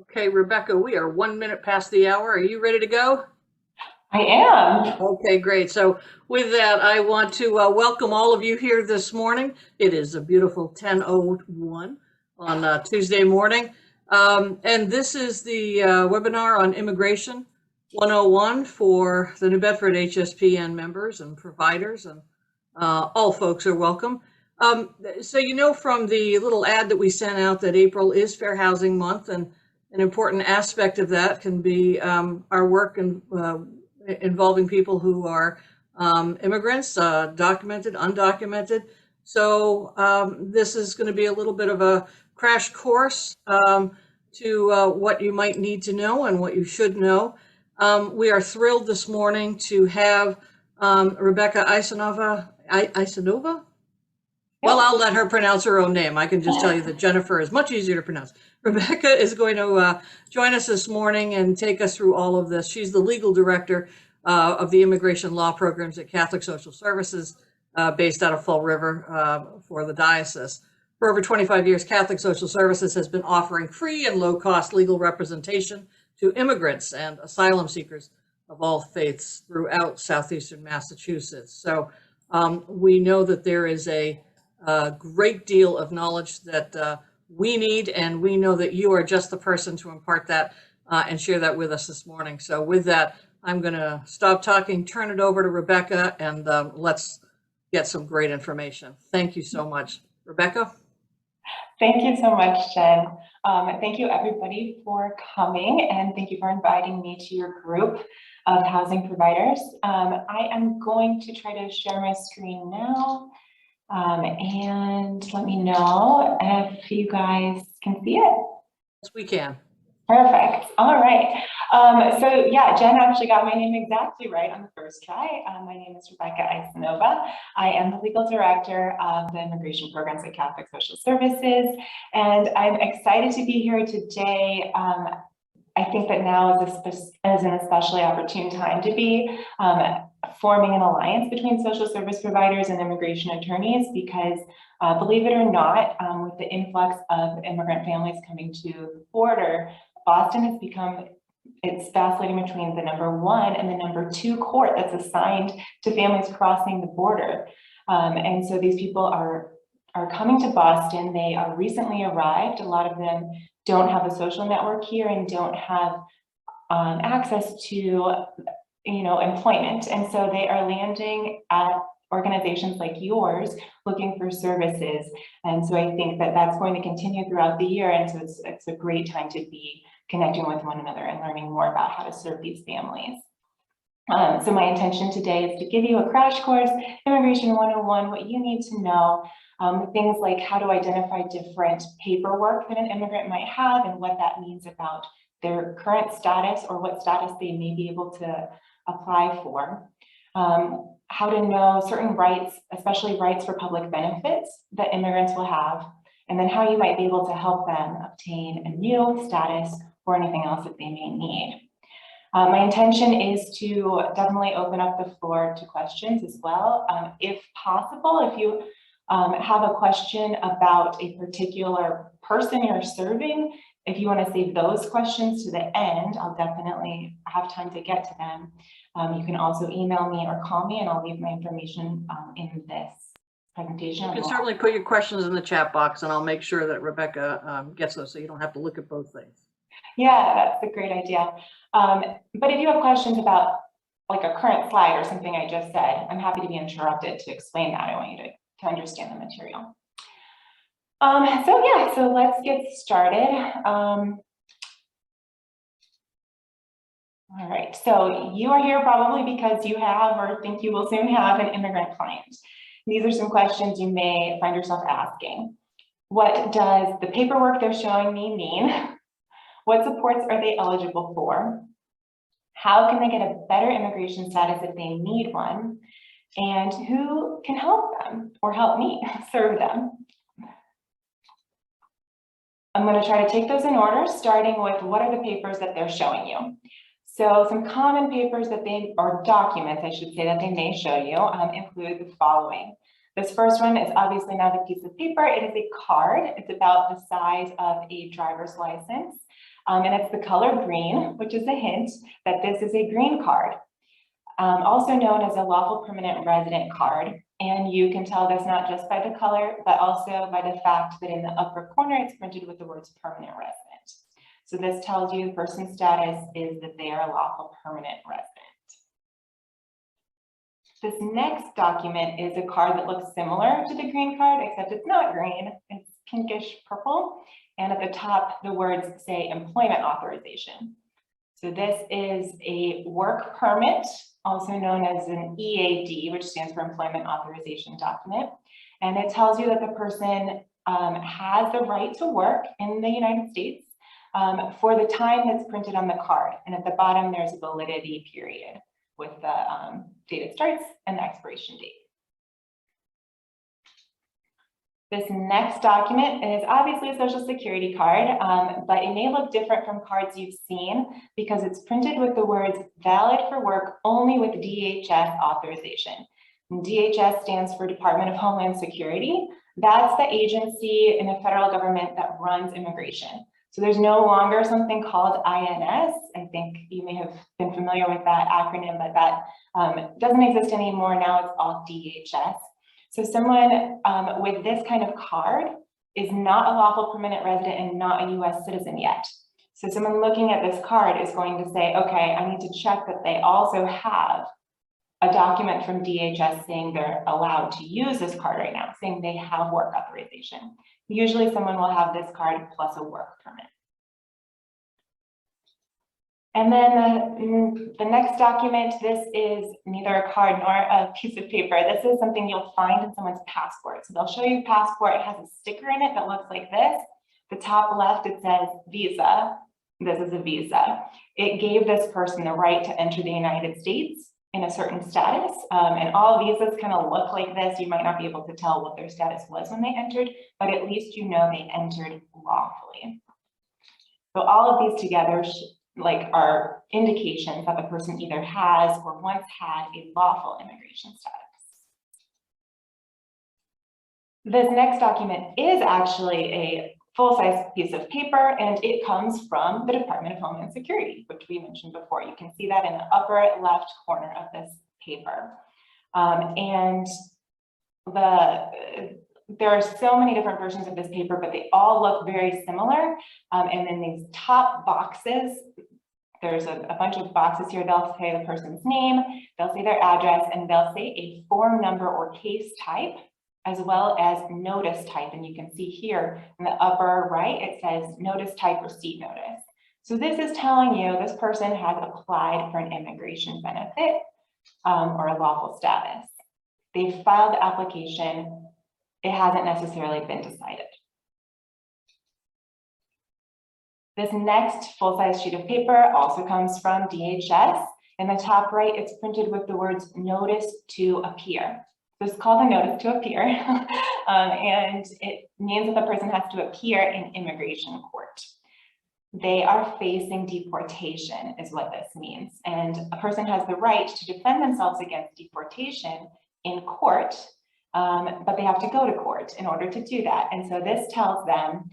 Okay, Rebecca, we are 1 minute past the hour. Are you ready to go? I am. Okay, great. So with that, I want to welcome all of you here this morning. It is a beautiful 10:01 on Tuesday morning. And this is the webinar on Immigration 101 for the New Bedford HSPN members and providers, and all folks are welcome. So you know from the little ad that we sent out that April is Fair Housing Month, and an important aspect of that can be our work involving people who are immigrants, documented, undocumented. So this is going to be a little bit of a crash course to what you might need to know and what you should know. We are thrilled this morning to have Rebecca Eissenova. Well, Yep. I'll let her pronounce her own name. I can just tell you that Jennifer is much easier to pronounce. Rebecca is going to join us this morning and take us through all of this. She's the legal director of the immigration law programs at Catholic Social Services, based out of Fall River for the Diocese. For over 25 years, Catholic Social Services has been offering free and low-cost legal representation to immigrants and asylum seekers of all faiths throughout southeastern Massachusetts. So we know that there is a great deal of knowledge that we need, and we know that you are just the person to impart that and share that with us this morning. So with that, I'm going to stop talking, turn it over to Rebecca, and let's get some great information. Thank you so much. Rebecca? Thank you so much, Jen. Thank you, everybody, for coming, and thank you for inviting me to your group of housing providers. I am going to try to share my screen now, and let me know if you guys can see it. Yes, we can. Perfect. All right. So yeah, Jen actually got my name exactly right on the first try. My name is Rebecca Eissenova. I am the legal director of the immigration programs at Catholic Social Services, and I'm excited to be here today. I think that now is an especially opportune time to be forming an alliance between social service providers and immigration attorneys, because believe it or not, with the influx of immigrant families coming to the border, Boston has become, it's vacillating between the #1 and the #2 court that's assigned to families crossing the border. And so these people are coming to Boston. They are recently arrived. A lot of them don't have a social network here and don't have access to, employment. And so they are landing at organizations like yours looking for services. And so I think that that's going to continue throughout the year. And so it's a great time to be connecting with one another and learning more about how to serve these families. So my intention today is to give you a crash course, Immigration 101, what you need to know, things like how to identify different paperwork that an immigrant might have and what that means about their current status or what status they may be able to apply for. How to know certain rights, especially rights for public benefits that immigrants will have, and then how you might be able to help them obtain a new status or anything else that they may need. My intention is to definitely open up the floor to questions as well. If possible, if you have a question about a particular person you're serving, if you want to save those questions to the end, I'll definitely have time to get to them. You can also email me or call me, and I'll leave my information in this presentation. You can certainly put your questions in the chat box, and I'll make sure that Rebecca gets those so you don't have to look at both things. Yeah, that's a great idea. But if you have questions about like a current slide or something I just said, I'm happy to be interrupted to explain that. I want you to understand the material. So let's get started. All right, so you are here probably because you have or think you will soon have an immigrant client. These are some questions you may find yourself asking. What does the paperwork they're showing me mean? What supports are they eligible for? How can they get a better immigration status if they need one? And who can help them or help me serve them? I'm going to try to take those in order, starting with what are the papers that they're showing you. So some common papers that or documents, I should say, that they may show you include the following. This first one is obviously not a piece of paper. It is a card. It's about the size of a driver's license. And it's the color green, which is a hint that this is a green card, also known as a lawful permanent resident card. And you can tell this not just by the color, but also by the fact that in the upper corner, it's printed with the words permanent resident. So this tells you the person's status is that they are a lawful permanent resident. This next document is a card that looks similar to the green card, except it's not green, it's pinkish purple. And at the top, the words say employment authorization. So this is a work permit, also known as an EAD, which stands for Employment Authorization Document. And it tells you that the person has the right to work in the United States for the time that's printed on the card. And at the bottom, there's a validity period with the date it starts and the expiration date. This next document is obviously a social security card, but it may look different from cards you've seen because it's printed with the words valid for work only with DHS authorization. And DHS stands for Department of Homeland Security. That's the agency in the federal government that runs immigration. So there's no longer something called INS. I think you may have been familiar with that acronym, but that doesn't exist anymore. Now it's all DHS. So someone with this kind of card is not a lawful permanent resident and not a US citizen yet. So someone looking at this card is going to say, okay, I need to check that they also have a document from DHS saying they're allowed to use this card right now, saying they have work authorization. Usually someone will have this card plus a work permit. And then the next document, this is neither a card nor a piece of paper. This is something you'll find in someone's passport. So they'll show you a passport. It has a sticker in it that looks like this. The top left, it says visa. This is a visa. It gave this person the right to enter the United States in a certain status. And all visas kind of look like this. You might not be able to tell what their status was when they entered, but at least you know they entered lawfully. So all of these together are indications that the person either has or once had a lawful immigration status. This next document is actually a full-size piece of paper, and it comes from the Department of Homeland Security, which we mentioned before. You can see that in the upper left corner of this paper. There are so many different versions of this paper, but they all look very similar. And in these top boxes, there's a bunch of boxes here. They'll say the person's name, they'll say their address, and they'll say a form number or case type, as well as notice type. And you can see here in the upper right, it says notice type receipt notice. So this is telling you this person has applied for an immigration benefit or a lawful status. They filed the application. It hasn't necessarily been decided. This next full-size sheet of paper also comes from DHS. In the top right, it's printed with the words notice to appear. So it's called a notice to appear, and it means that the person has to appear in immigration court. They are facing deportation is what this means. And a person has the right to defend themselves against deportation in court, but they have to go to court in order to do that. And so this tells them,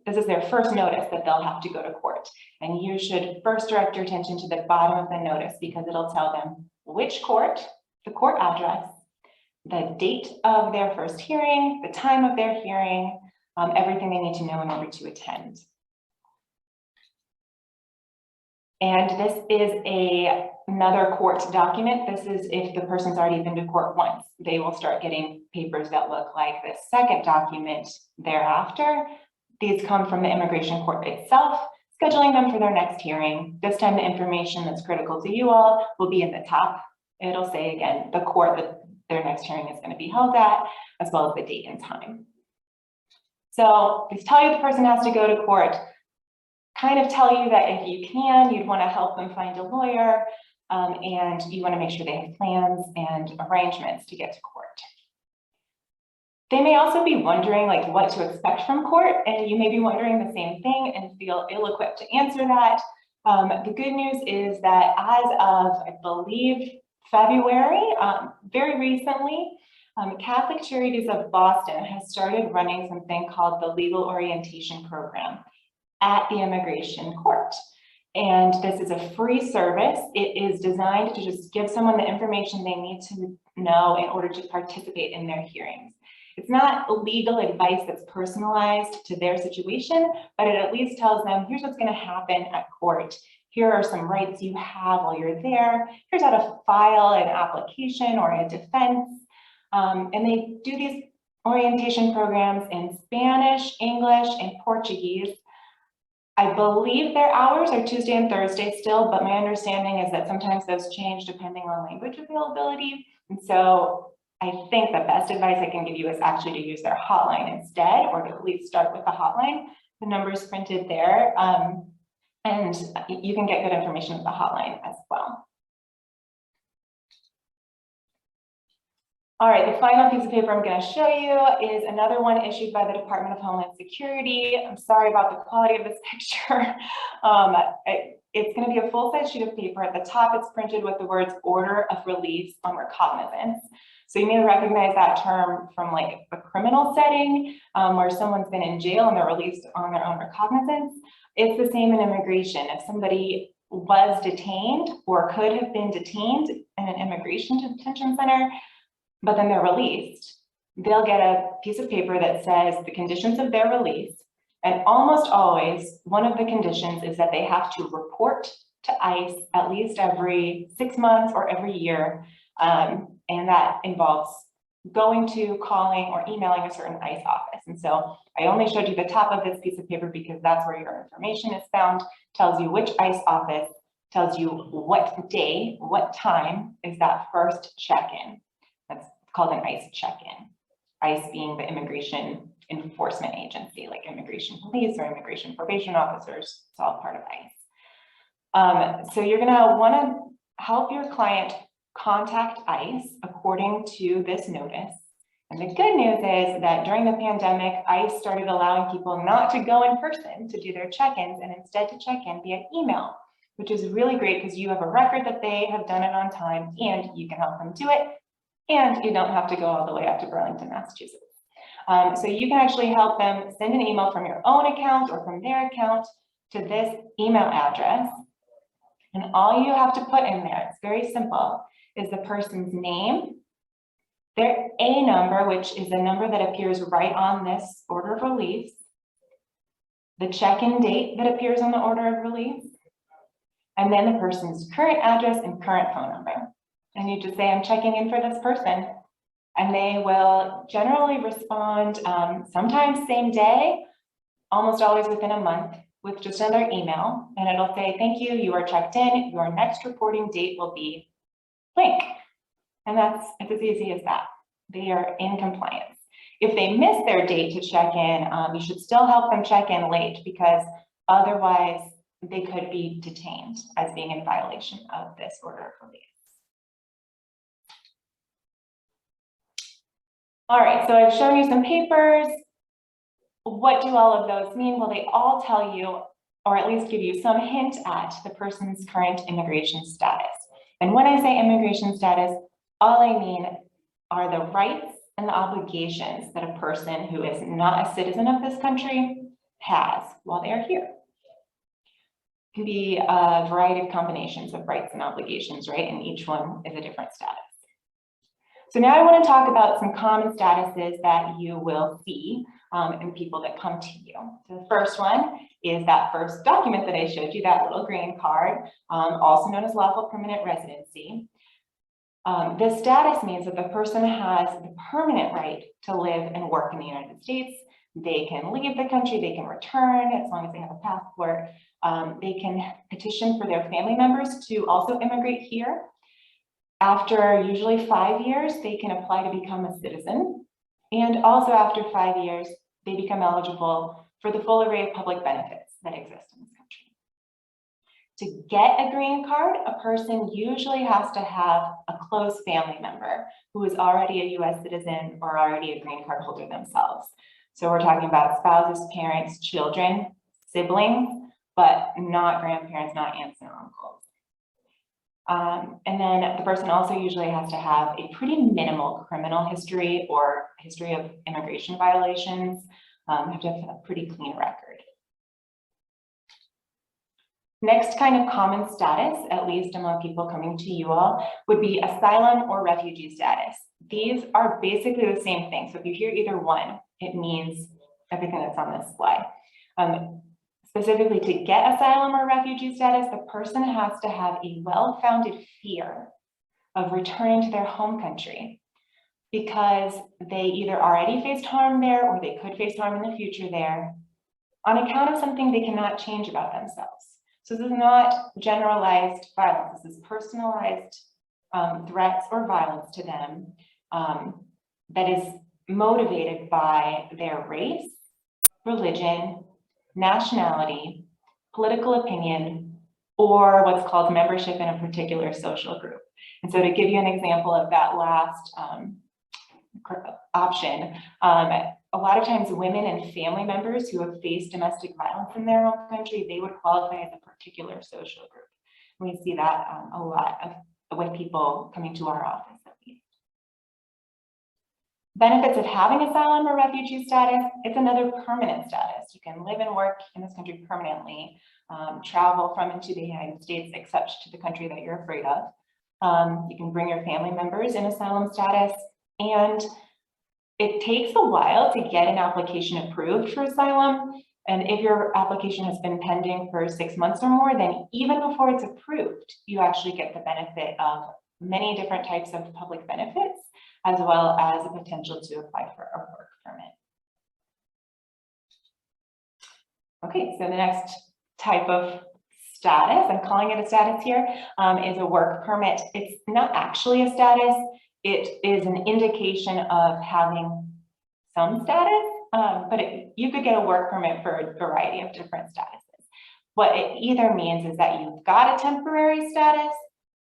this is their first notice that they'll have to go to court. And you should first direct your attention to the bottom of the notice because it'll tell them which court, the court address, the date of their first hearing, the time of their hearing, everything they need to know in order to attend. And this is another court document. This is if the person's already been to court once. They will start getting papers that look like the second document thereafter. These come from the immigration court itself, scheduling them for their next hearing. This time the information that's critical to you all will be in the top. It'll say again, the court that their next hearing is going to be held at, as well as the date and time. So these tell you the person has to go to court, kind of tell you that if you can, you'd want to help them find a lawyer, and you want to make sure they have plans and arrangements to get to court. They may also be wondering what to expect from court, and you may be wondering the same thing and feel ill-equipped to answer that. The good news is that as of, I believe, February, very recently, Catholic Charities of Boston has started running something called the Legal Orientation Program. at the immigration court. And this is a free service. It is designed to just give someone the information they need to know in order to participate in their hearings. It's not legal advice that's personalized to their situation, but it at least tells them, here's what's going to happen at court. Here are some rights you have while you're there. Here's how to file an application or a defense. And they do these orientation programs in Spanish, English, and Portuguese. I believe their hours are Tuesday and Thursday still, but my understanding is that sometimes those change depending on language availability. And so I think the best advice I can give you is actually to use their hotline instead, or to at least start with the hotline. The number's printed there, and you can get good information at the hotline as well. All right, the final piece of paper I'm going to show you is another one issued by the Department of Homeland Security. I'm sorry about the quality of this picture. It's going to be a full-size sheet of paper. At the top, it's printed with the words order of release on recognizance. So you may recognize that term from like a criminal setting where someone's been in jail and they're released on their own recognizance. It's the same in immigration. If somebody was detained or could have been detained in an immigration detention center, but then they're released, they'll get a piece of paper that says the conditions of their release. And almost always, one of the conditions is that they have to report to ICE at least every 6 months or every year. And that involves going to, calling, or emailing a certain ICE office. And so I only showed you the top of this piece of paper because that's where your information is found, tells you which ICE office, tells you what day, what time is that first check-in. That's called an ICE check-in. ICE being the immigration enforcement agency, like immigration police or immigration probation officers. It's all part of ICE. So you're gonna wanna help your client contact ICE according to this notice. And the good news is that during the pandemic, ICE started allowing people not to go in person to do their check-ins and instead to check in via email, which is really great because you have a record that they have done it on time and you can help them do it. And you don't have to go all the way up to Burlington, Massachusetts. So you can actually help them send an email from your own account or from their account to this email address. And all you have to put in there, it's very simple, is the person's name, their A number, which is a number that appears right on this order of release, the check-in date that appears on the order of release, and then the person's current address and current phone number. And you just say, I'm checking in for this person. And they will generally respond sometimes same day, almost always within a month, with just another email. And it'll say, thank you, you are checked in. Your next reporting date will be blank. And it's as easy as that. They are in compliance. If they miss their date to check in, you should still help them check in late because otherwise they could be detained as being in violation of this order of release. All right, so I've shown you some papers. What do all of those mean? Well, they all tell you, or at least give you some hint at the person's current immigration status. And when I say immigration status, all I mean are the rights and the obligations that a person who is not a citizen of this country has while they are here. It can be a variety of combinations of rights and obligations, right? And each one is a different status. So now I want to talk about some common statuses that you will see in people that come to you. So the first one is that first document that I showed you, that little green card, also known as lawful permanent residency. This status means that the person has the permanent right to live and work in the United States. They can leave the country, they can return as long as they have a passport. They can petition for their family members to also immigrate here. After usually 5 years, they can apply to become a citizen. And also after 5 years, they become eligible for the full array of public benefits that exist in this country. To get a green card, a person usually has to have a close family member who is already a US citizen or already a green card holder themselves. So we're talking about spouses, parents, children, siblings, but not grandparents, not aunts and uncles. And then the person also usually has to have a pretty minimal criminal history or history of immigration violations, have to have a pretty clean record. Next kind of common status, at least among people coming to you all, would be asylum or refugee status. These are basically the same thing. So if you hear either one, it means everything that's on this slide. Specifically, to get asylum or refugee status, the person has to have a well-founded fear of returning to their home country because they either already faced harm there or they could face harm in the future there on account of something they cannot change about themselves. So this is not generalized violence. This is personalized threats or violence to them that is motivated by their race, religion, nationality, political opinion, or what's called membership in a particular social group. And so to give you an example of that last option, a lot of times women and family members who have faced domestic violence in their own country, they would qualify as a particular social group. And we see that a lot with people coming to our office at least. Benefits of having asylum or refugee status, it's another permanent status. You can live and work in this country permanently, travel from and to the United States except to the country that you're afraid of. You can bring your family members in asylum status, and it takes a while to get an application approved for asylum. And if your application has been pending for 6 months or more, then even before it's approved, you actually get the benefit of many different types of public benefits, as well as the potential to apply for a work permit. Okay, so the next type of status, I'm calling it a status here, is a work permit. It's not actually a status. It is an indication of having some status, but you could get a work permit for a variety of different statuses. What it either means is that you've got a temporary status,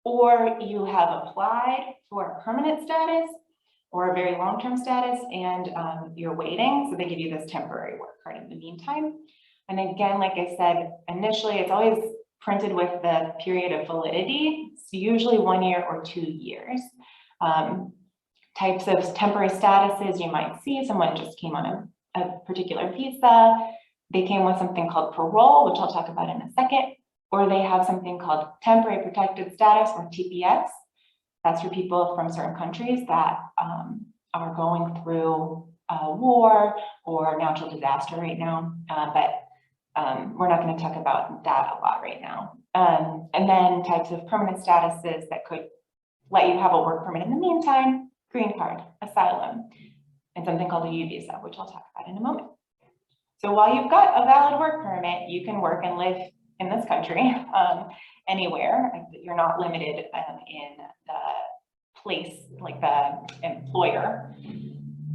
or you have applied for a permanent status or a very long-term status, and you're waiting, so they give you this temporary work card in the meantime. And again, like I said, initially it's always printed with the period of validity. It's usually 1 year or 2 years. Types of temporary statuses you might see, someone just came on a particular visa, they came with something called parole, which I'll talk about in a second, or they have something called temporary protected status, or TPS. That's for people from certain countries that are going through a war or natural disaster right now, but we're not going to talk about that a lot right now. And then types of permanent statuses that could let you have a work permit in the meantime, green card, asylum, and something called a U visa, which I'll talk about in a moment. So while you've got a valid work permit, you can work and live in this country anywhere. You're not limited in the place, like the employer.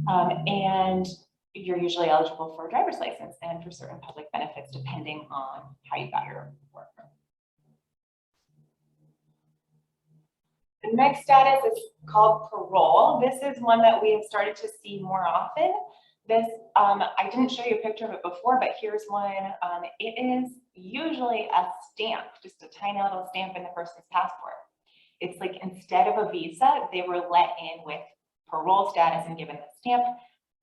And you're usually eligible for a driver's license and for certain public benefits, depending on how you got your work permit. The next status is called parole. This is one that we have started to see more often. This, I didn't show you a picture of it before, but here's one. It is usually a stamp, just a tiny little stamp in the person's passport. It's like instead of a visa, they were let in with parole status and given the stamp.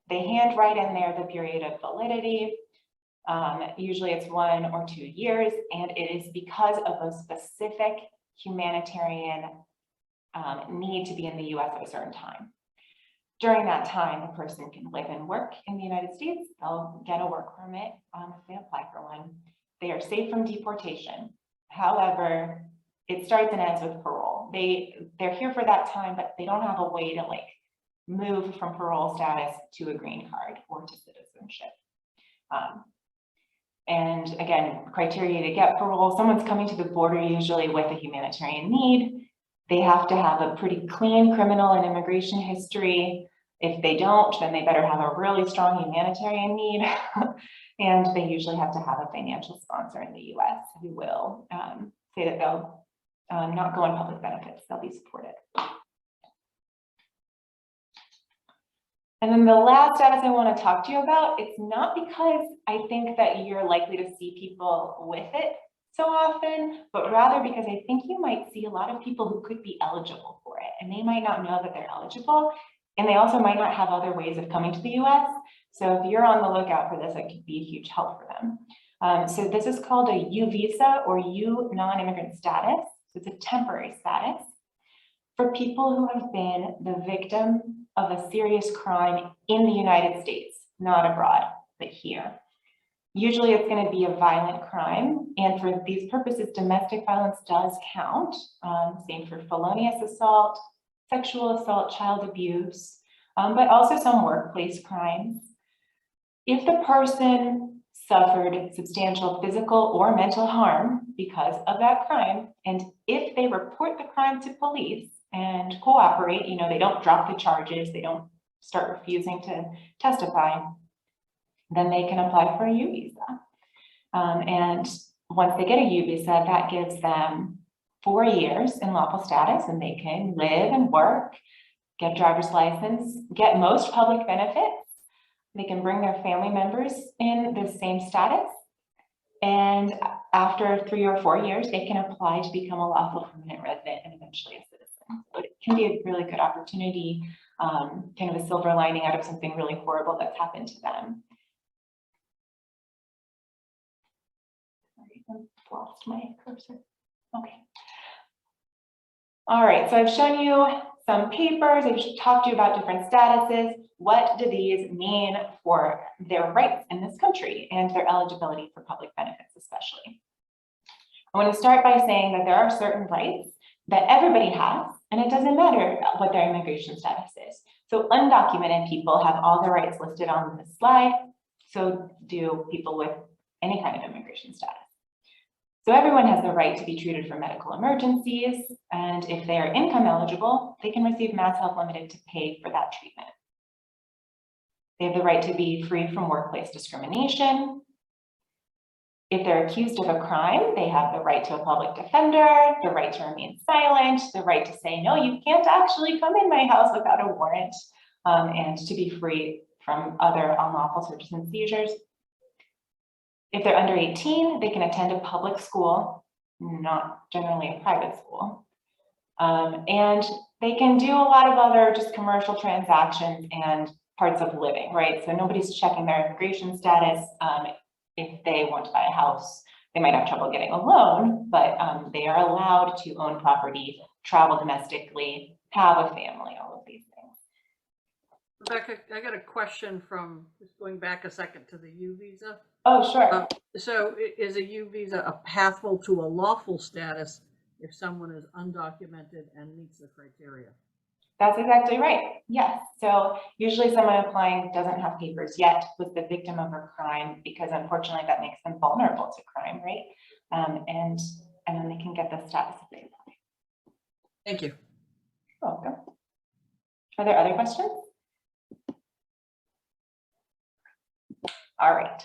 They handwrite in there the period of validity. Usually it's 1 or 2 years, and it is because of a specific humanitarian need to be in the US at a certain time. During that time, the person can live and work in the United States. They'll get a work permit if they apply for one. They are safe from deportation. However, it starts and ends with parole. They're here for that time, but they don't have a way to like move from parole status to a green card or to citizenship. And again, criteria to get parole, someone's coming to the border usually with a humanitarian need. They have to have a pretty clean criminal and immigration history. If they don't, then they better have a really strong humanitarian need. And they usually have to have a financial sponsor in the US who will say that they'll not go on public benefits, they'll be supported. And then the last status I want to talk to you about, it's not because I think that you're likely to see people with it so often, but rather because I think you might see a lot of people who could be eligible for it, and they might not know that they're eligible, and they also might not have other ways of coming to the US. So if you're on the lookout for this, it could be a huge help for them. So this is called a U visa or U non-immigrant status. So it's a temporary status for people who have been the victim of a serious crime in the United States, not abroad, but here. Usually it's going to be a violent crime, and for these purposes, domestic violence does count. Same for felonious assault, sexual assault, child abuse, but also some workplace crimes. If the person suffered substantial physical or mental harm because of that crime, and if they report the crime to police and cooperate, you know, they don't drop the charges, they don't start refusing to testify, then they can apply for a U visa. And once they get a U visa, that gives them 4 years in lawful status, and they can live and work, get a driver's license, get most public benefits. They can bring their family members in the same status. And after 3 or 4 years, they can apply to become a lawful permanent resident and eventually a citizen. But it can be a really good opportunity, kind of a silver lining out of something really horrible that's happened to them. I've lost my cursor. Okay. All right, so I've shown you some papers. I've talked to you about different statuses. What do these mean for their rights in this country and their eligibility for public benefits, especially? I want to start by saying that there are certain rights that everybody has, and it doesn't matter what their immigration status is. So undocumented people have all the rights listed on this slide. So do people with any kind of immigration status. So everyone has the right to be treated for medical emergencies, and if they are income eligible, they can receive Mass Health Limited to pay for that treatment. They have the right to be free from workplace discrimination. If they're accused of a crime, they have the right to a public defender, the right to remain silent, the right to say, no, you can't actually come in my house without a warrant, and to be free from other unlawful searches and seizures. If they're under 18, they can attend a public school, not generally a private school. And they can do a lot of other just commercial transactions and parts of living, right? So nobody's checking their immigration status. If they want to buy a house, they might have trouble getting a loan, but they are allowed to own property, travel domestically, have a family, all of these things. Rebecca, I got a question from just going back a second to the U visa. Oh, sure. So is a U visa a pathway to a lawful status if someone is undocumented and meets the criteria? That's exactly right. Yes. So usually someone applying doesn't have papers yet, was the victim of a crime, because unfortunately that makes them vulnerable to crime, right? And then they can get the status if they apply. Thank you. You're welcome. Are there other questions? All right.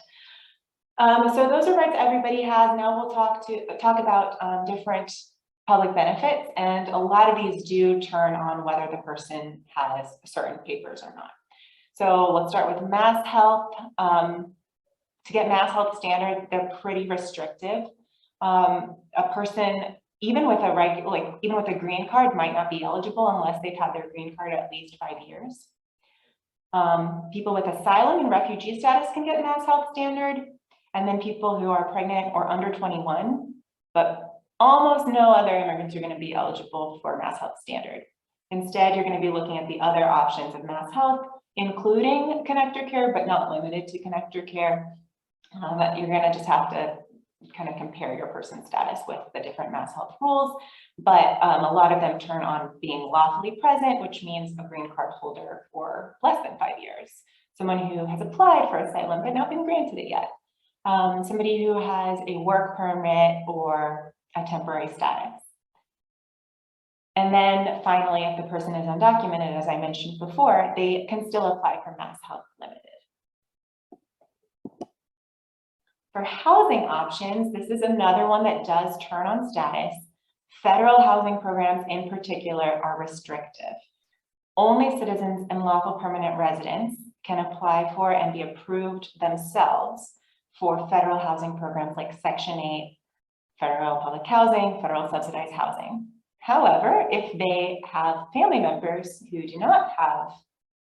So those are rights everybody has. Now we'll talk about different public benefits, and a lot of these do turn on whether the person has certain papers or not. So let's start with Mass Health. To get Mass Health standard, they're pretty restrictive. A person, even with a green card, might not be eligible unless they've had their green card at least 5 years. People with asylum and refugee status can get Mass Health standard, and then people who are pregnant or under 21, but almost no other immigrants are going to be eligible for Mass Health standard. Instead, you're going to be looking at the other options of Mass Health, including connector care, but not limited to connector care. You're going to just have to kind of compare your person's status with the different Mass Health rules, but a lot of them turn on being lawfully present, which means a green card holder for less than 5 years. Someone who has applied for asylum but not been granted it yet. Somebody who has a work permit or a temporary status. And then finally, if the person is undocumented, as I mentioned before, they can still apply for Mass Health Limited. For housing options, this is another one that does turn on status. Federal housing programs in particular are restrictive. Only citizens and lawful permanent residents can apply for and be approved themselves for federal housing programs like Section 8, federal public housing, federal subsidized housing. However, if they have family members who do not have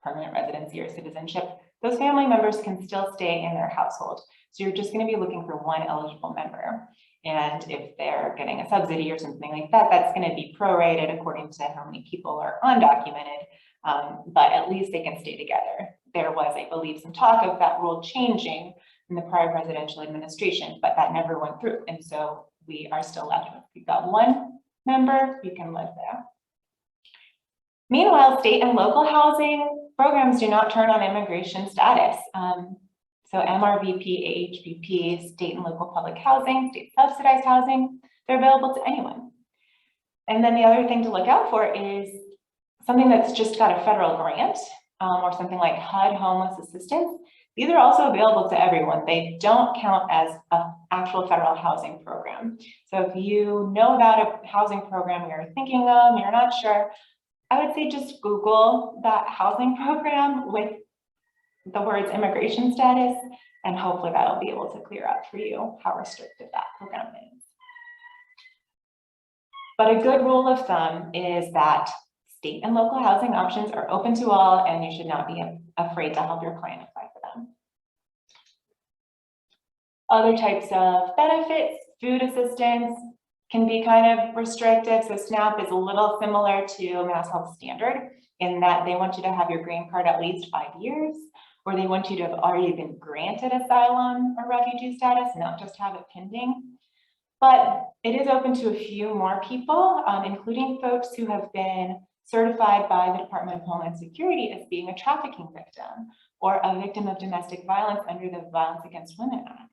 permanent residency or citizenship, those family members can still stay in their household. So you're just going to be looking for one eligible member. And if they're getting a subsidy or something like that, that's going to be prorated according to how many people are undocumented, but at least they can stay together. There was, I believe, some talk of that rule changing in the prior presidential administration, but that never went through. And so we are still left with, if you've got one member, you can live there. Meanwhile, state and local housing programs do not turn on immigration status. So MRVP, AHVP, state and local public housing, state subsidized housing, they're available to anyone. And then the other thing to look out for is something that's just got a federal grant or something like HUD homeless assistance. These are also available to everyone. They don't count as an actual federal housing program. So if you know about a housing program you're thinking of, you're not sure, I would say just Google that housing program with the words immigration status, and hopefully that'll be able to clear up for you how restricted that program is. But a good rule of thumb is that state and local housing options are open to all, and you should not be afraid to help your client apply for them. Other types of benefits, food assistance can be kind of restrictive. So SNAP is a little similar to Mass Health Standard in that they want you to have your green card at least 5 years, or they want you to have already been granted asylum or refugee status, not just have it pending. But it is open to a few more people, including folks who have been certified by the Department of Homeland Security as being a trafficking victim or a victim of domestic violence under the Violence Against Women Act.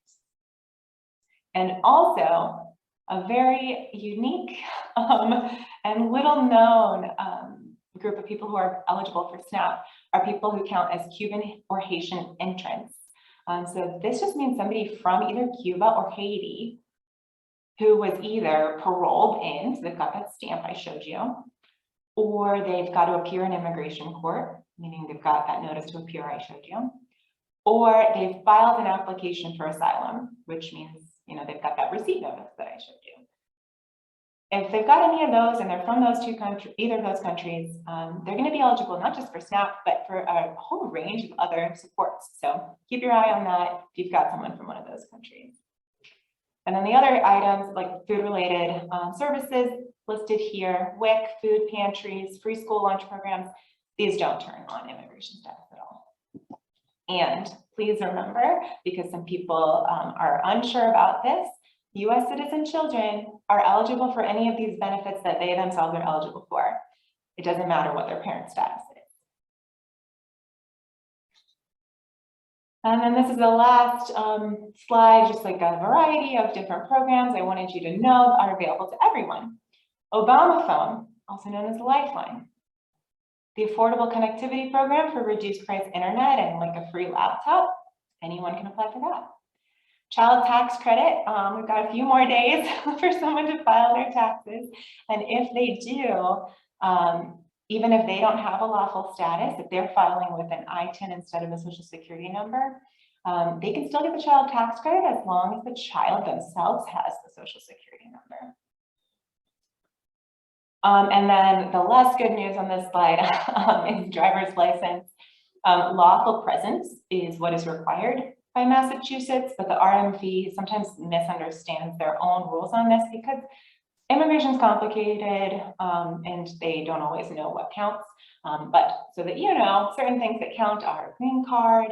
And also a very unique and little known group of people who are eligible for SNAP are people who count as Cuban or Haitian entrants. So this just means somebody from either Cuba or Haiti who was either paroled in, so they've got that stamp I showed you, or they've got to appear in immigration court, meaning they've got that notice to appear I showed you, or they've filed an application for asylum, which means, you know, they've got that receipt notice that I showed you. If they've got any of those and they're from those two countries, either of those countries, they're going to be eligible not just for SNAP, but for a whole range of other supports. So keep your eye on that if you've got someone from one of those countries. And then the other items like food-related services listed here, WIC, food pantries, free school lunch programs, these don't turn on immigration status at all. And please remember, because some people are unsure about this, U.S. citizen children are eligible for any of these benefits that they themselves are eligible for. It doesn't matter what their parent status is. And then this is the last slide, just like a variety of different programs I wanted you to know are available to everyone. Obama Phone, also known as the Lifeline. The Affordable Connectivity Program for reduced price internet and like a free laptop. Anyone can apply for that. Child tax credit, we've got a few more days for someone to file their taxes. And if they do, even if they don't have a lawful status, if they're filing with an I-10 instead of a social security number, they can still get the child tax credit as long as the child themselves has the social security number. And then the less good news on this slide is driver's license. Lawful presence is what is required by Massachusetts, but the RMV sometimes misunderstands their own rules on this because immigration is complicated and they don't always know what counts. But so that you know, certain things that count are green card,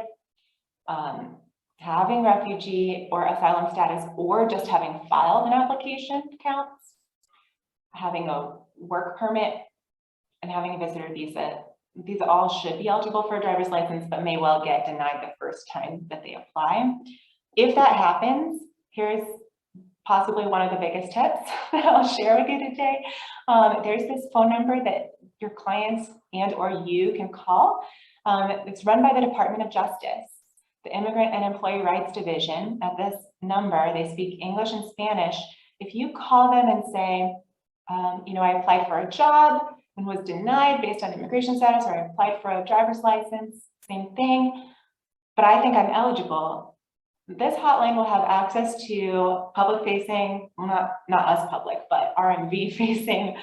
having refugee or asylum status, or just having filed an application counts, having a work permit, and having a visitor visa. These all should be eligible for a driver's license, but may well get denied the first time that they apply. If that happens, here's possibly one of the biggest tips that I'll share with you today. There's this phone number that your clients and or you can call. It's run by the Department of Justice, the Immigrant and Employee Rights Division. At this number, they speak English and Spanish. If you call them and say, you know, I applied for a job and was denied based on immigration status, or I applied for a driver's license, same thing, but I think I'm eligible. This hotline will have access to public-facing, not us public, but RMV-facing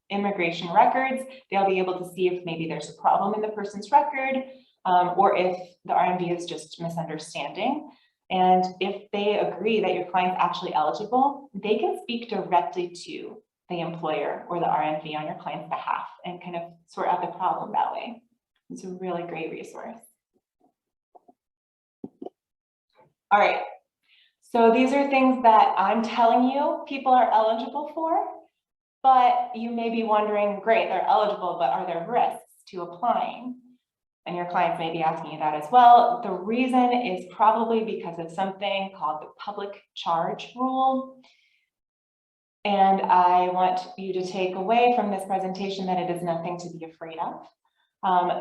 immigration records. They'll be able to see if maybe there's a problem in the person's record, or if the RMV is just misunderstanding. And if they agree that your client's actually eligible, they can speak directly to the employer or the RNV on your client's behalf and kind of sort out the problem that way. It's a really great resource. All right, so these are things that I'm telling you people are eligible for, but you may be wondering, great, they're eligible, but are there risks to applying? And your clients may be asking you that as well. The reason is probably because of something called the public charge rule. And I want you to take away from this presentation that it is nothing to be afraid of.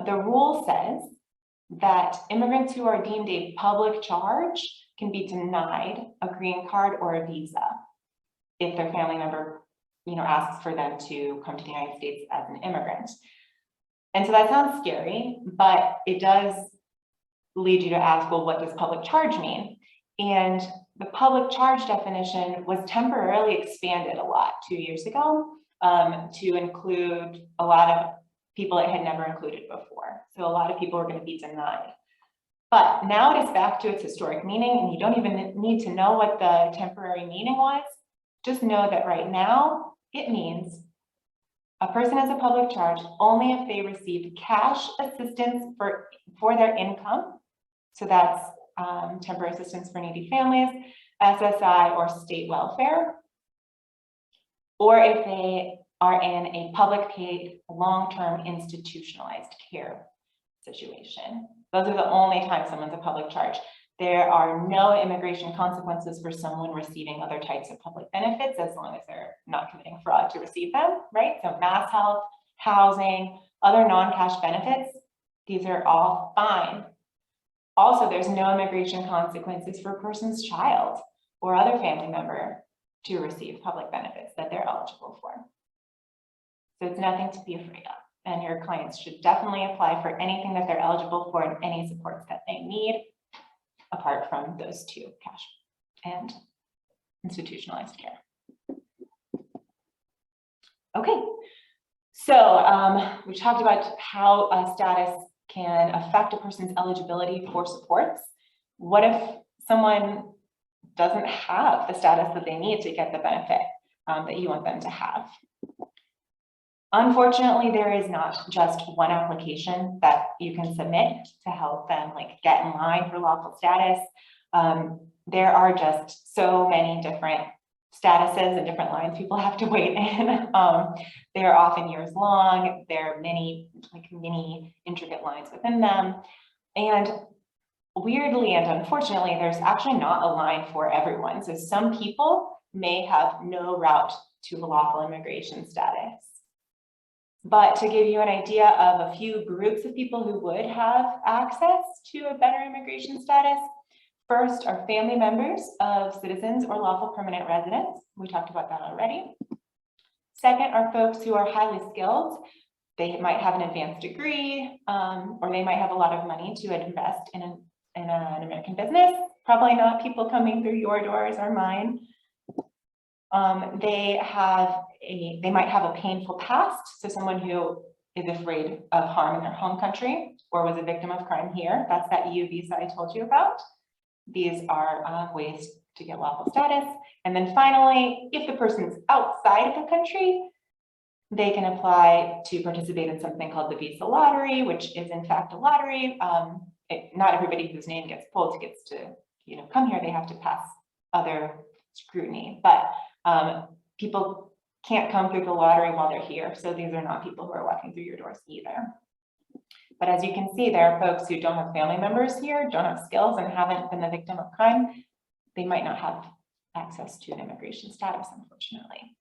The rule says that immigrants who are deemed a public charge can be denied a green card or a visa if their family member, asks for them to come to the United States as an immigrant. And so that sounds scary, but it does lead you to ask, well, what does public charge mean? And the public charge definition was temporarily expanded a lot 2 years ago to include a lot of people it had never included before. So a lot of people are going to be denied. But now it is back to its historic meaning, and you don't even need to know what the temporary meaning was. Just know that right now it means a person is a public charge only if they receive cash assistance for their income. So that's temporary assistance for needy families, SSI, or state welfare, or if they are in a public paid long-term institutionalized care situation. Those are the only times someone's a public charge. There are no immigration consequences for someone receiving other types of public benefits as long as they're not committing fraud to receive them, right? So mass health, housing, other non-cash benefits, these are all fine. Also, there's no immigration consequences for a person's child or other family member to receive public benefits that they're eligible for. So it's nothing to be afraid of. And your clients should definitely apply for anything that they're eligible for and any supports that they need, apart from those two, cash and institutionalized care. Okay, so we talked about how a status can affect a person's eligibility for supports. What if someone doesn't have the status that they need to get the benefit that you want them to have? Unfortunately, there is not just one application that you can submit to help them get in line for lawful status. There are just so many different statuses and different lines people have to wait in. They're often years long. There are many intricate lines within them. And weirdly and unfortunately, there's actually not a line for everyone. So some people may have no route to lawful immigration status. But to give you an idea of a few groups of people who would have access to a better immigration status, first are family members of citizens or lawful permanent residents. We talked about that already. Second are folks who are highly skilled. They might have an advanced degree, or they might have a lot of money to invest in an American business. Probably not people coming through your doors or mine. They might have a painful past. So someone who is afraid of harm in their home country or was a victim of crime here. That's that EU visa I told you about. These are ways to get lawful status. And then finally, if the person's outside of the country, they can apply to participate in something called the visa lottery, which is in fact a lottery. Not everybody whose name gets pulled gets to come here. They have to pass other scrutiny, but people can't come through the lottery while they're here. So these are not people who are walking through your doors either. But as you can see, there are folks who don't have family members here, don't have skills, and haven't been the victim of crime. They might not have access to an immigration status, unfortunately.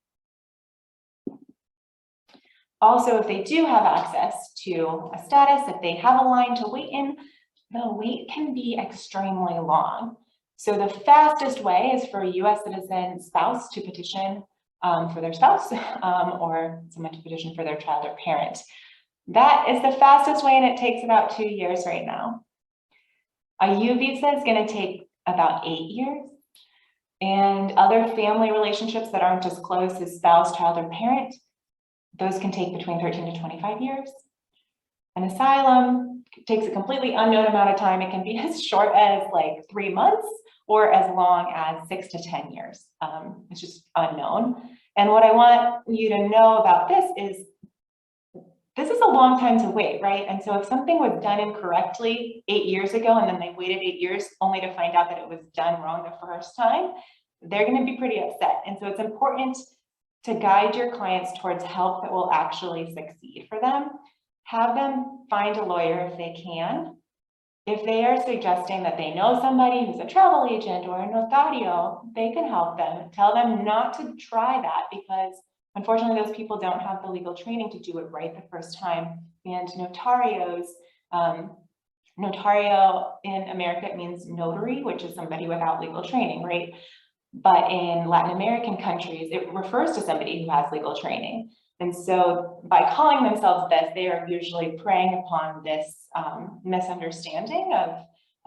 Also, if they do have access to a status, if they have a line to wait in, the wait can be extremely long. So the fastest way is for a US citizen spouse to petition for their spouse or someone to petition for their child or parent. That is the fastest way, and it takes about 2 years right now. A U visa is going to take about 8 years. And other family relationships that aren't as close as spouse, child, or parent, those can take between 13 to 25 years. An asylum takes a completely unknown amount of time. It can be as short as 3 months, or as long as 6 to 10 years. It's just unknown. And what I want you to know about this is a long time to wait, right? And so if something was done incorrectly 8 years ago, and then they waited 8 years only to find out that it was done wrong the first time, they're going to be pretty upset. And so it's important to guide your clients towards help that will actually succeed for them. Have them find a lawyer if they can. If they are suggesting that they know somebody who's a travel agent or a notario, they can help them. Tell them not to try that, because unfortunately those people don't have the legal training to do it right the first time. And notarios, notario in America, it means notary, which is somebody without legal training, right? But in Latin American countries, it refers to somebody who has legal training. And so by calling themselves this, they are usually preying upon this misunderstanding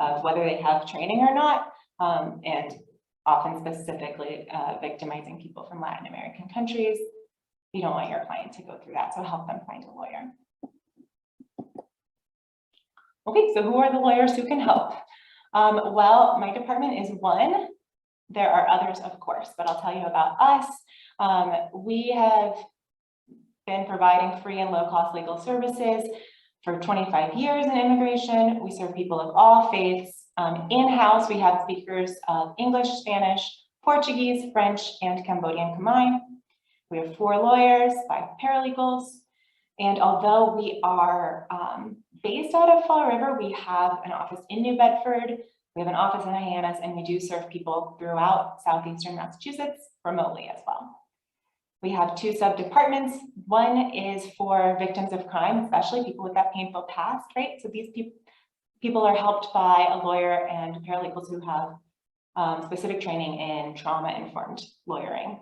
of whether they have training or not, and often specifically victimizing people from Latin American countries. You don't want your client to go through that, so help them find a lawyer. Okay, so who are the lawyers who can help? Well, my department is one. There are others, of course, but I'll tell you about us. We have been providing free and low-cost legal services for 25 years in immigration. We serve people of all faiths. In-house, we have speakers of English, Spanish, Portuguese, French, and Cambodian combined. We have 4 lawyers, 5 paralegals, and although we are based out of Fall River, we have an office in New Bedford, we have an office in Hyannis, and we do serve people throughout southeastern Massachusetts remotely as well. We have 2 sub-departments. One is for victims of crime, especially people with that painful past, right? So these people are helped by a lawyer and paralegals who have specific training in trauma-informed lawyering,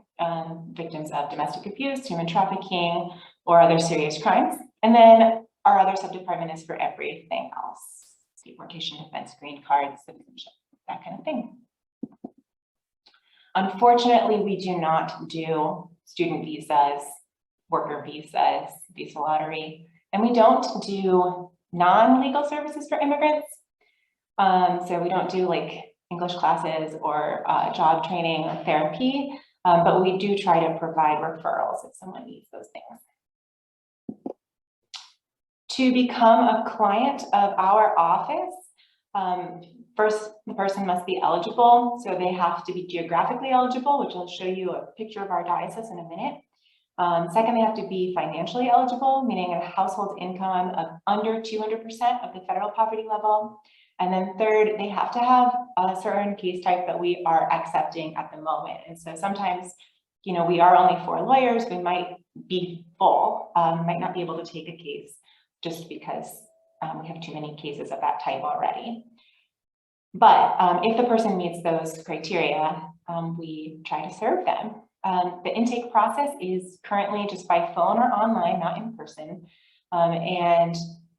victims of domestic abuse, human trafficking, or other serious crimes. And then our other sub-department is for everything else: deportation, defense, green cards, citizenship, that kind of thing. Unfortunately, we do not do student visas, worker visas, visa lottery, and we don't do non-legal services for immigrants. So we don't do like English classes or job training or therapy, but we do try to provide referrals if someone needs those things. To become a client of our office, first, the person must be eligible. So they have to be geographically eligible, which I'll show you a picture of our diocese in a minute. Second, they have to be financially eligible, meaning a household income of under 200% of the federal poverty level. And then third, they have to have a certain case type that we are accepting at the moment. And so sometimes, you know, we are only 4 lawyers, we might be full, might not be able to take a case just because we have too many cases of that type already. But if the person meets those criteria, we try to serve them. The intake process is currently just by phone or online, not in person. And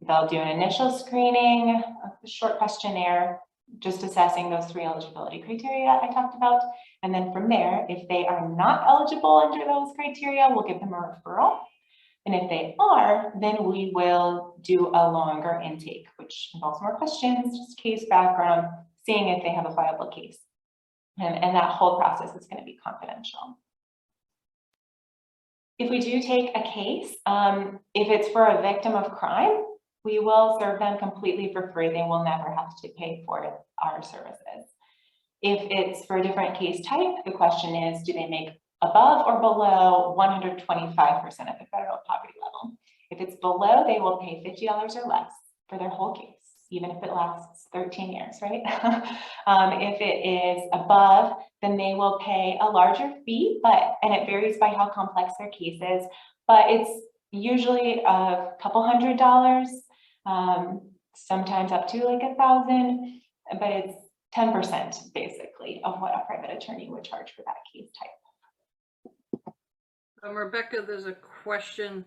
they'll do an initial screening, a short questionnaire, just assessing those 3 eligibility criteria I talked about. And then from there, if they are not eligible under those criteria, we'll give them a referral. And if they are, then we will do a longer intake, which involves more questions, just case background, seeing if they have a viable case. And that whole process is going to be confidential. If we do take a case, if it's for a victim of crime, we will serve them completely for free. They will never have to pay for our services. If it's for a different case type, the question is, do they make above or below 125% of the federal poverty level? If it's below, they will pay $50 or less for their whole case, even if it lasts 13 years, right? If it is above, then they will pay a larger fee, and it varies by how complex their case is, but it's usually a couple $100, sometimes up to like $1,000, but it's 10% basically of what a private attorney would charge for that case type. Rebecca, there's a question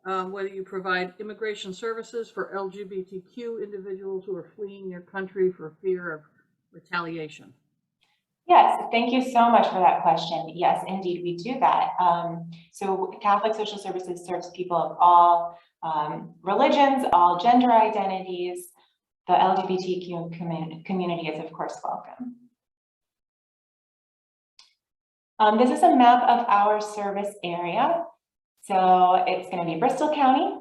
whether you provide immigration services for LGBTQ individuals who are fleeing your country for fear of retaliation. Yes, thank you so much for that question. Yes, indeed, we do that. So Catholic Social Services serves people of all religions, all gender identities. The LGBTQ community is, of course, welcome. This is a map of our service area. So it's going to be Bristol County,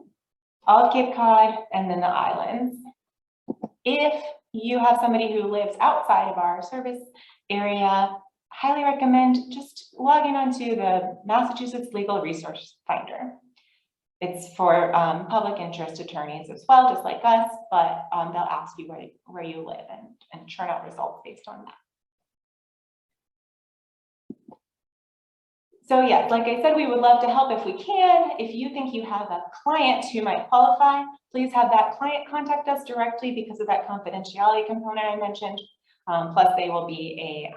all of Cape Cod, and then the islands. If you have somebody who lives outside of our service area, highly recommend just logging onto the Massachusetts Legal Resource Finder. It's for public interest attorneys as well, just like us, but they'll ask you where you live and churn out results based on that. So yes, like I said, we would love to help if we can. If you think you have a client who might qualify, please have that client contact us directly because of that confidentiality component I mentioned. Plus they will be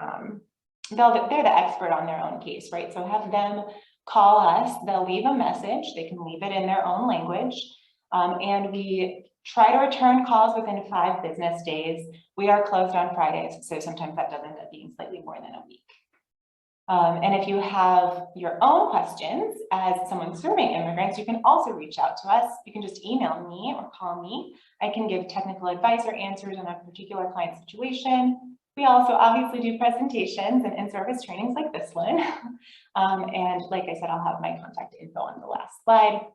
they're the expert on their own case, right? So have them call us, they'll leave a message, they can leave it in their own language. And we try to return calls within 5 business days. We are closed on Fridays, so sometimes that does end up being slightly more than a week. And if you have your own questions as someone serving immigrants, you can also reach out to us. You can just email me or call me. I can give technical advice or answers on a particular client situation. We also obviously do presentations and in-service trainings like this one. And like I said, I'll have my contact info on the last slide.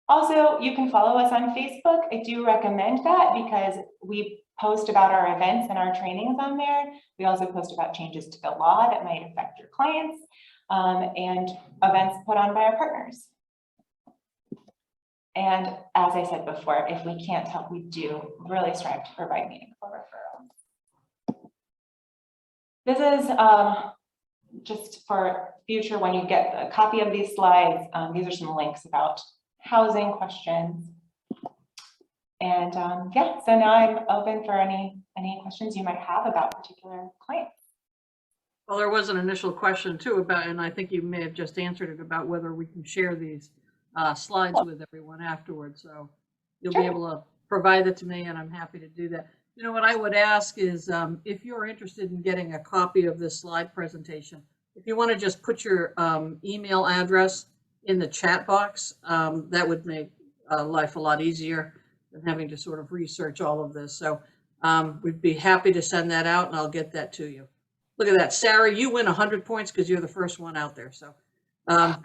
Also, you can follow us on Facebook. I do recommend that because we post about our events and our trainings on there. We also post about changes to the law that might affect your clients and events put on by our partners. And as I said before, if we can't help, we do really strive to provide meaningful referrals. This is just for future when you get a copy of these slides. These are some links about housing questions. And yeah, so now I'm open for any questions you might have about particular clients. Well, there was an initial question too about, and I think you may have just answered it, about whether we can share these slides with everyone afterwards. So you'll be able to provide it to me, and I'm happy to do that. You know, what I would ask is if you're interested in getting a copy of this slide presentation, if you want to just put your email address in the chat box, that would make life a lot easier than having to sort of research all of this. So we'd be happy to send that out, and I'll get that to you. Look at that, Sarah, you win 100 points because you're the first one out there. So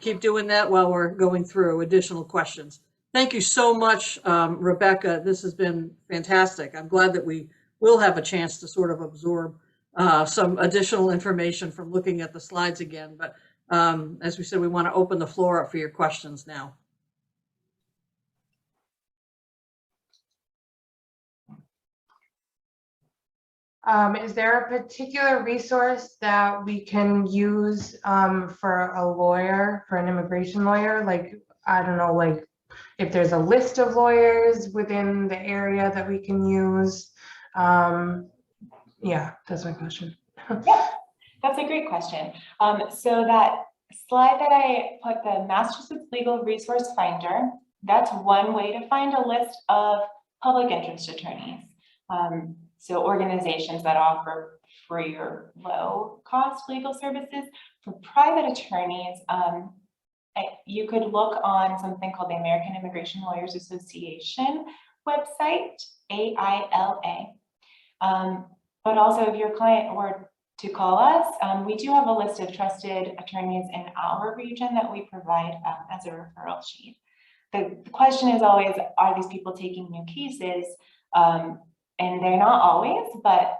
keep doing that while we're going through additional questions. Thank you so much, Rebecca. This has been fantastic. I'm glad that we will have a chance to sort of absorb some additional information from looking at the slides again. But as we said, we want to open the floor up for your questions now. Is there a particular resource that we can use for a lawyer, for an immigration lawyer? Like, I don't know, like if there's a list of lawyers within the area that we can use? Yeah, that's my question. Yeah, that's a great question. So that slide that I put, the Massachusetts Legal Resource Finder, that's one way to find a list of public interest attorneys. So organizations that offer free or low cost legal services. For private attorneys, you could look on something called the American Immigration Lawyers Association website, AILA. But also if your client were to call us, we do have a list of trusted attorneys in our region that we provide as a referral sheet. The question is always, are these people taking new cases? And they're not always, but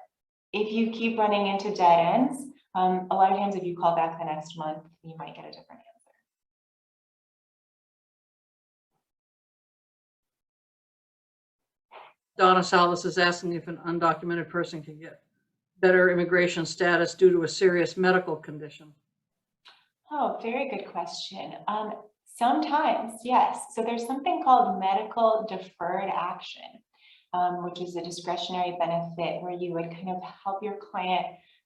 if you keep running into dead ends, a lot of times if you call back the next month, you might get a different answer. Donna Salas is asking if an undocumented person can get better immigration status due to a serious medical condition. Oh, very good question. Sometimes, yes. So there's something called medical deferred action, which is a discretionary benefit where you would kind of help your client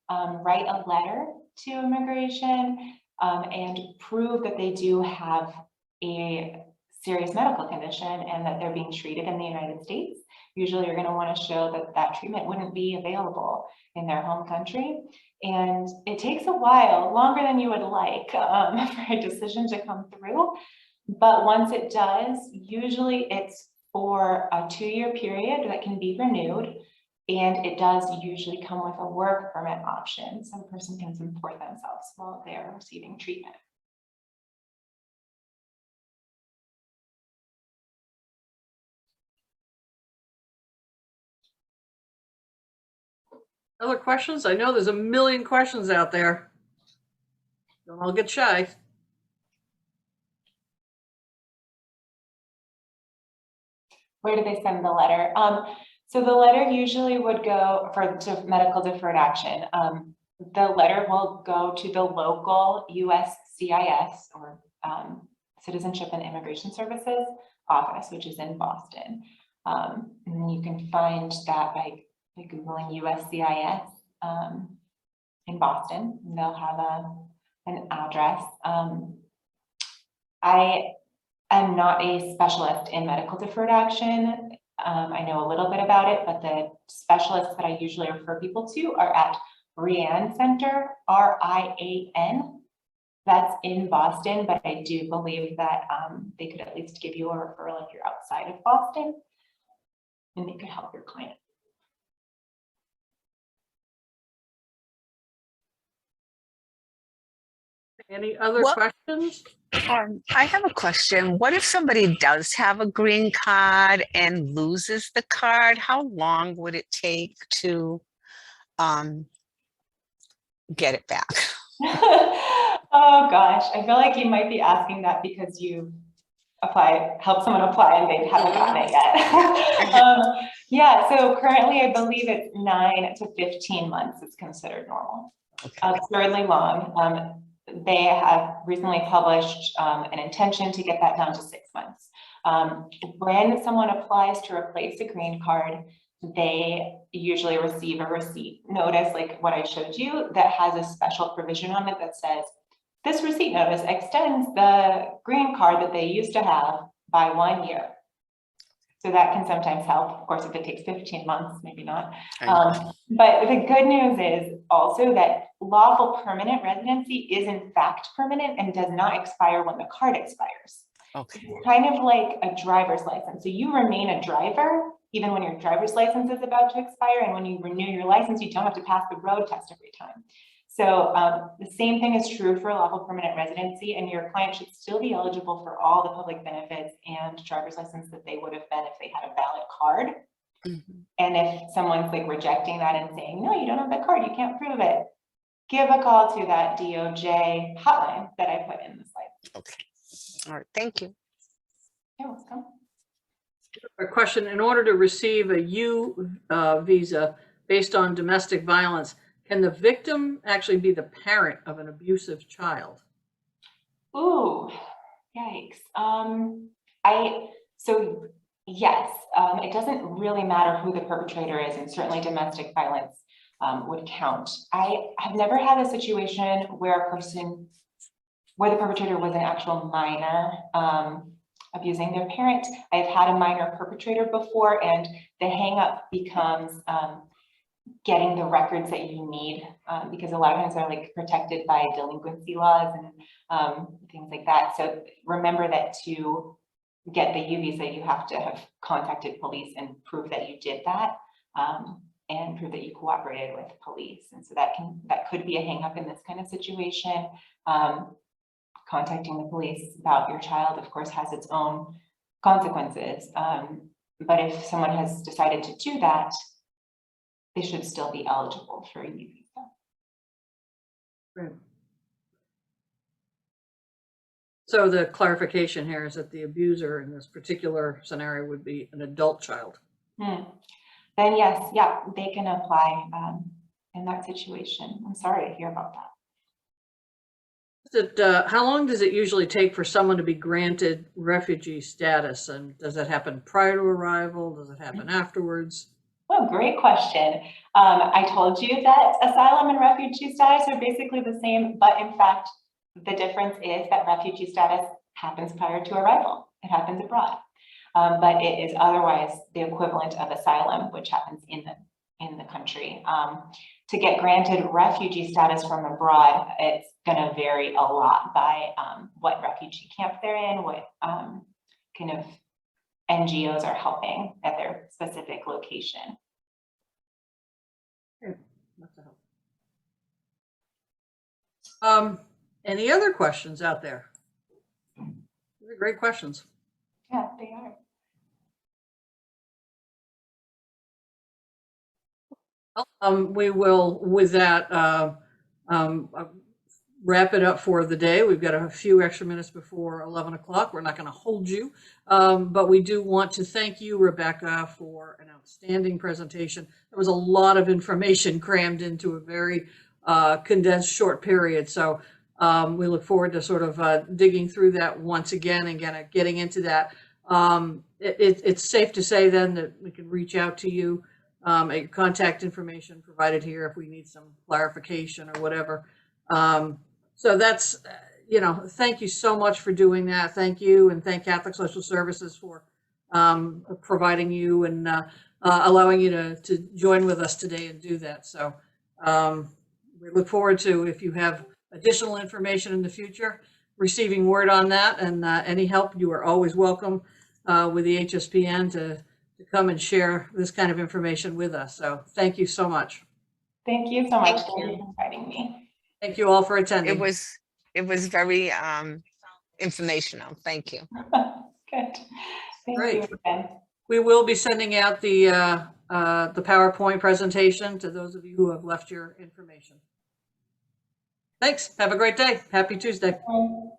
write a letter to immigration and prove that they do have a serious medical condition and that they're being treated in the United States. Usually you're going to want to show that that treatment wouldn't be available in their home country. And it takes a while, longer than you would like, for a decision to come through. But once it does, usually it's for a 2-year period that can be renewed. And it does usually come with a work permit option, so the person can support themselves while they're receiving treatment. Other questions? I know there's a million questions out there. Don't all get shy. Where do they send the letter? So the letter usually would go for medical deferred action. The letter will go to the local USCIS or Citizenship and Immigration Services office, which is in Boston. And you can find that by Googling USCIS in Boston. They'll have an address. I am not a specialist in medical deferred action. I know a little bit about it, but the specialists that I usually refer people to are at Rian Center, R-I-A-N. That's in Boston, but I do believe that they could at least give you a referral if you're outside of Boston, and they could help your client. Any other questions? I have a question. What if somebody does have a green card and loses the card? How long would it take to get it back? Oh gosh, I feel like you might be asking that because you help someone apply and they haven't gotten it yet. Yeah, so currently I believe it's 9 to 15 months is considered normal. Okay. Absurdly long. They have recently published an intention to get that down to 6 months. When someone applies to replace a green card, they usually receive a receipt notice like what I showed you that has a special provision on it that says, this receipt notice extends the green card that they used to have by 1 year. So that can sometimes help. Of course, if it takes 15 months, maybe not. But the good news is also that lawful permanent residency is in fact permanent and does not expire when the card expires. Okay. It's kind of like a driver's license. So you remain a driver even when your driver's license is about to expire, and when you renew your license, you don't have to pass the road test every time. So the same thing is true for lawful permanent residency, and your client should still be eligible for all the public benefits and driver's license that they would have been if they had a valid card. Mm-hmm. And if someone's like rejecting that and saying, no, you don't have that card, you can't prove it, give a call to that DOJ hotline that I put in the slide. Okay. All right. Thank you. You're welcome. A question: in order to receive a U visa based on domestic violence, can the victim actually be the parent of an abusive child? Ooh, yikes. So yes, it doesn't really matter who the perpetrator is, and certainly domestic violence would count. I have never had a situation where the perpetrator was an actual minor abusing their parent. I've had a minor perpetrator before, and the hang up becomes getting the records that you need, because a lot of times they're like protected by delinquency laws and things like that. So remember that to get the U visa, you have to have contacted police and prove that you did that, and prove that you cooperated with police. And so that could be a hang up in this kind of situation. Contacting the police about your child, of course, has its own consequences. But if someone has decided to do that, they should still be eligible for a U visa. Right. So the clarification here is that the abuser in this particular scenario would be an adult child. Then yes, yeah, they can apply in that situation. I'm sorry to hear about that. How long does it usually take for someone to be granted refugee status? And does that happen prior to arrival? Does it happen afterwards? Oh, great question. I told you that asylum and refugee status are basically the same, but in fact, the difference is that refugee status happens prior to arrival. It happens abroad, but it is otherwise the equivalent of asylum, which happens in the country. To get granted refugee status from abroad, it's going to vary a lot by what refugee camp they're in, what kind of NGOs are helping at their specific location. That's a help. Any other questions out there? These are great questions. Yeah, they are. We will, with that, wrap it up for the day. We've got a few extra minutes before 11 o'clock. We're not going to hold you, but we do want to thank you, Rebecca, for an outstanding presentation. There was a lot of information crammed into a very condensed short period. So we look forward to sort of digging through that once again and getting into that. It's safe to say then that we can reach out to you at your contact information provided here if we need some clarification or whatever. So that's, thank you so much for doing that. Thank you, and thank Catholic Social Services for providing you and allowing you to join with us today and do that. So we look forward to, if you have additional information in the future, receiving word on that, and any help, you are always welcome with the HSPN to come and share this kind of information with us. So thank you so much. Thank you so much Thank for you. inviting me. Thank you all for attending. It was very informational. Thank you. Good. Thank Great. you again. We will be sending out the PowerPoint presentation to those of you who have left your information. Thanks. Have a great day. Happy Tuesday. Bye.